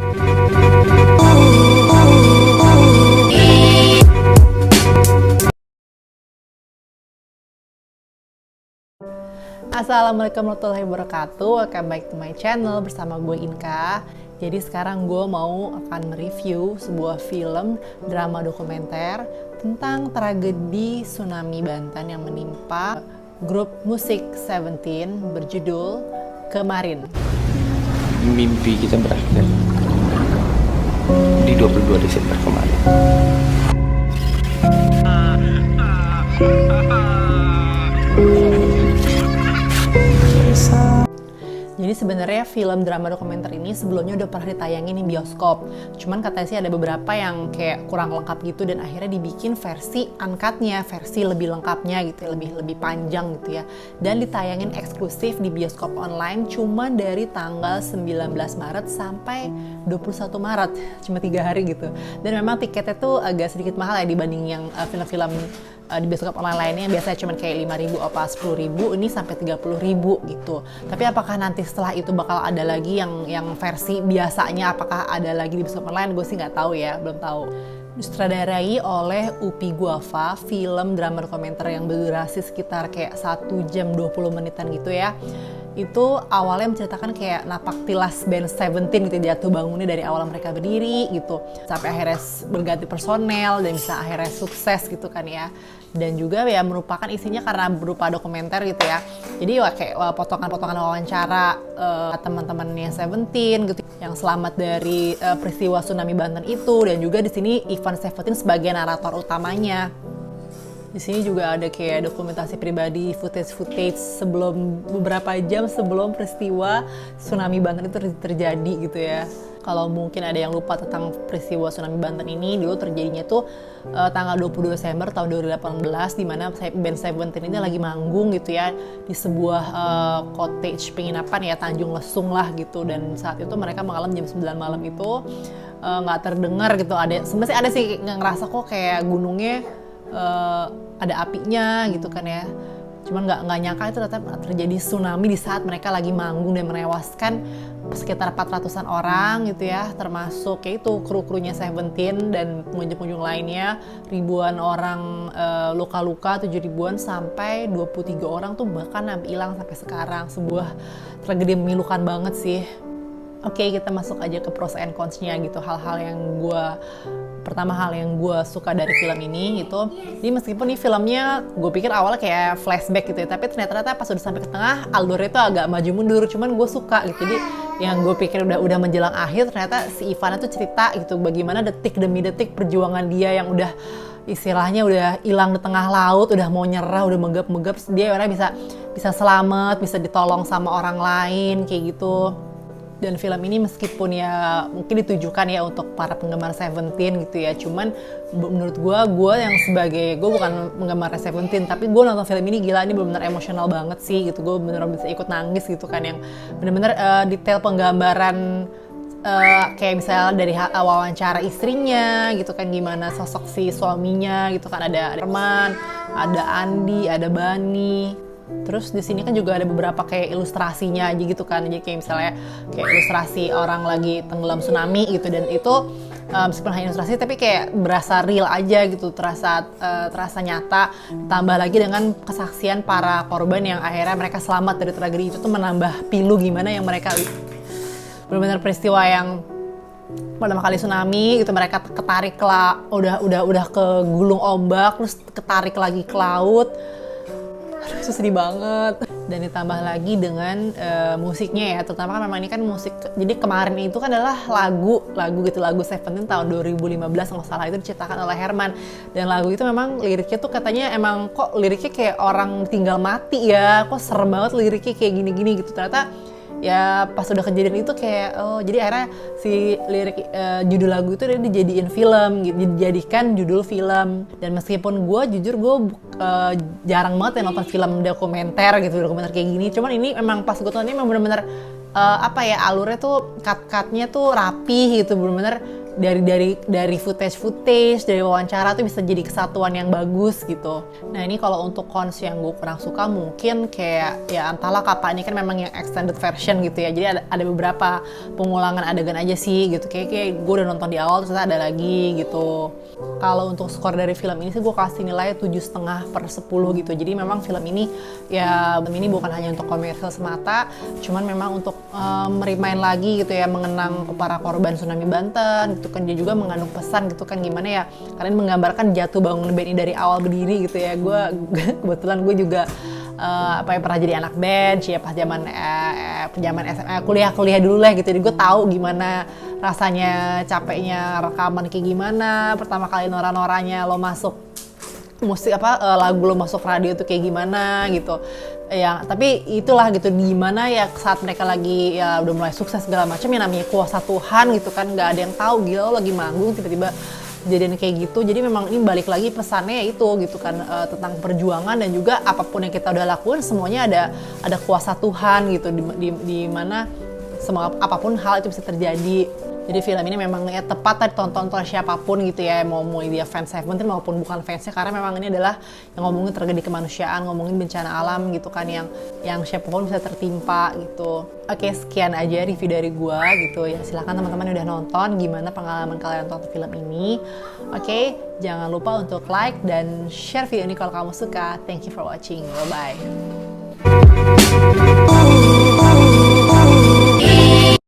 Assalamualaikum warahmatullahi wabarakatuh. Welcome back to my channel bersama gue Inka. Jadi sekarang gue mau akan mereview sebuah film drama dokumenter tentang tragedi tsunami Banten yang menimpa grup musik Seventeen berjudul Kemarin. Mimpi kita berakhir di 22 Desember kemarin. Jadi sebenarnya film drama dokumenter ini sebelumnya udah pernah ditayangin di bioskop. Cuman katanya sih ada beberapa yang kayak kurang lengkap gitu dan akhirnya dibikin versi uncut-nya, versi lebih lengkapnya gitu ya, lebih panjang gitu ya. Dan ditayangin eksklusif di bioskop online cuma dari tanggal 19 Maret sampai 21 Maret, cuma 3 hari gitu. Dan memang tiketnya tuh agak sedikit mahal ya dibanding yang film-film di bioskop online lainnya yang biasanya cuma kayak 5.000 apa 10.000, ini sampai 30.000 gitu. Tapi apakah nanti setelah itu bakal ada lagi yang versi biasanya, apakah ada lagi di bioskop online, gue sih nggak tahu ya, belum tahu. Disutradarai oleh Upi Guava, film drama dokumenter yang berdurasi sekitar kayak 1 jam 20 menitan gitu ya. Itu awalnya menceritakan kayak napak tilas band Seventeen gitu, jatuh bangunnya dari awal mereka berdiri gitu sampai akhirnya berganti personel dan bisa akhirnya sukses gitu kan ya. Dan juga ya merupakan isinya karena berupa dokumenter gitu ya, jadi kayak potongan-potongan wawancara teman-temannya Seventeen gitu yang selamat dari peristiwa tsunami Banten itu. Dan juga di sini Ivan Seventeen sebagai narator utamanya. Di sini juga ada kayak dokumentasi pribadi, footage sebelum beberapa jam sebelum peristiwa tsunami Banten itu terjadi gitu ya. Kalau mungkin ada yang lupa tentang peristiwa tsunami Banten ini, dulu terjadinya tuh tanggal 22 Desember tahun 2018 di mana band Seventeen ini lagi manggung gitu ya di sebuah cottage penginapan ya, Tanjung Lesung lah gitu. Dan saat itu mereka malam jam 9 malam itu nggak terdengar gitu. Sebenarnya ada sih ngerasa kok kayak gunungnya ada apinya gitu kan ya, cuman nggak nyangka itu ternyata terjadi tsunami di saat mereka lagi manggung dan menewaskan sekitar 400-an orang gitu ya, termasuk kayak itu kru-krunya Seventeen dan pengunjung-pengunjung lainnya. Ribuan orang luka-luka, 7 ribuan sampai 23 orang tuh bahkan hilang sampai sekarang. Sebuah tragedi memilukan banget sih. Oke, kita masuk aja ke pros and cons-nya gitu. Hal yang gue suka dari film ini gitu. Jadi meskipun nih filmnya gue pikir awalnya kayak flashback gitu ya, tapi ternyata pas udah sampai ke tengah alurnya itu agak maju mundur. Cuman gue suka gitu. Jadi yang gue pikir udah menjelang akhir, ternyata si Ivan itu cerita gitu bagaimana detik demi detik perjuangan dia yang udah istilahnya udah hilang di tengah laut, udah mau nyerah, udah megap-megap, dia akhirnya bisa selamat, bisa ditolong sama orang lain kayak gitu. Dan film ini meskipun ya mungkin ditujukan ya untuk para penggemar Seventeen gitu ya, cuman menurut gue yang sebagai, gue bukan penggemar Seventeen, tapi gue nonton film ini gila, ini benar-benar emosional banget sih gitu. Gue benar-benar bisa ikut nangis gitu kan, yang benar-benar detail penggambaran kayak misalnya dari wawancara istrinya gitu kan, gimana sosok si suaminya gitu kan, ada Herman, ada Andi, ada Bani. Terus di sini kan juga ada beberapa kayak ilustrasinya aja gitu kan, jadi kayak misalnya kayak ilustrasi orang lagi tenggelam tsunami gitu, dan itu meskipun hanya ilustrasi tapi kayak berasa real aja gitu, terasa nyata. Tambah lagi dengan kesaksian para korban yang akhirnya mereka selamat dari tragedi itu tuh menambah pilu gimana yang mereka benar-benar peristiwa yang pertama kali tsunami gitu, mereka ketarik udah ke gulung ombak, terus ketarik lagi ke laut. Itu sedih banget. Dan ditambah lagi dengan musiknya ya, terutama kan memang ini kan musik, jadi Kemarin itu kan adalah lagu Seventeen tahun 2015 kalau salah, itu diciptakan oleh Herman. Dan lagu itu memang liriknya tuh katanya emang kok liriknya kayak orang tinggal mati ya, kok serem banget liriknya kayak gini-gini gitu. Ternyata ya pas udah kejadian itu kayak jadi akhirnya si lirik judul lagu itu dijadiin film, dijadikan judul film. Dan meskipun gue jarang banget ya nonton film dokumenter kayak gini, cuman ini emang pas gue tonton ini memang bener-bener alurnya tuh cut-cutnya tuh rapi gitu, bener-bener dari footage dari wawancara tuh bisa jadi kesatuan yang bagus gitu. Nah ini kalau untuk cons yang gue kurang suka mungkin kayak ya entahlah kata ini kan memang yang extended version gitu ya, jadi ada beberapa pengulangan adegan aja sih gitu, kayak gue udah nonton di awal terus ada lagi gitu. Kalau untuk skor dari film ini sih gue kasih nilai 7,5/10 gitu. Jadi memang film ini bukan hanya untuk komersial semata, cuman memang untuk merimain lagi gitu ya, mengenang para korban tsunami Banten gitu kan. Dia juga mengandung pesan gitu kan, gimana ya kalian menggambarkan jatuh bangun band ini dari awal berdiri gitu ya. Gue kebetulan gue juga pernah jadi anak band ya pas zaman SMA, kuliah dulu lah gitu. Jadi gue tahu gimana rasanya, capeknya rekaman kayak gimana, pertama kali norak-noraknya lo masuk musik lagu lo masuk radio tuh kayak gimana gitu ya. Tapi itulah gitu, gimana ya saat mereka lagi ya udah mulai sukses segala macam, ya namanya kuasa Tuhan gitu kan, nggak ada yang tahu, gila lo lagi manggung tiba-tiba kejadian kayak gitu. Jadi memang ini balik lagi pesannya itu gitu kan, tentang perjuangan dan juga apapun yang kita udah lakuin semuanya ada kuasa Tuhan gitu, di mana semua apapun hal itu bisa terjadi. Jadi film ini memang ya tepat ditonton oleh siapapun gitu ya, mau dia fans Seventeen maupun bukan fansnya, karena memang ini adalah yang ngomongin tragedi kemanusiaan, ngomongin bencana alam gitu kan, yang siapapun bisa tertimpa gitu. Oke, sekian aja review dari gua gitu ya. Silahkan teman-teman yang udah nonton, gimana pengalaman kalian nonton film ini. Oke, jangan lupa untuk like dan share video ini kalau kamu suka. Thank you for watching. Bye-bye.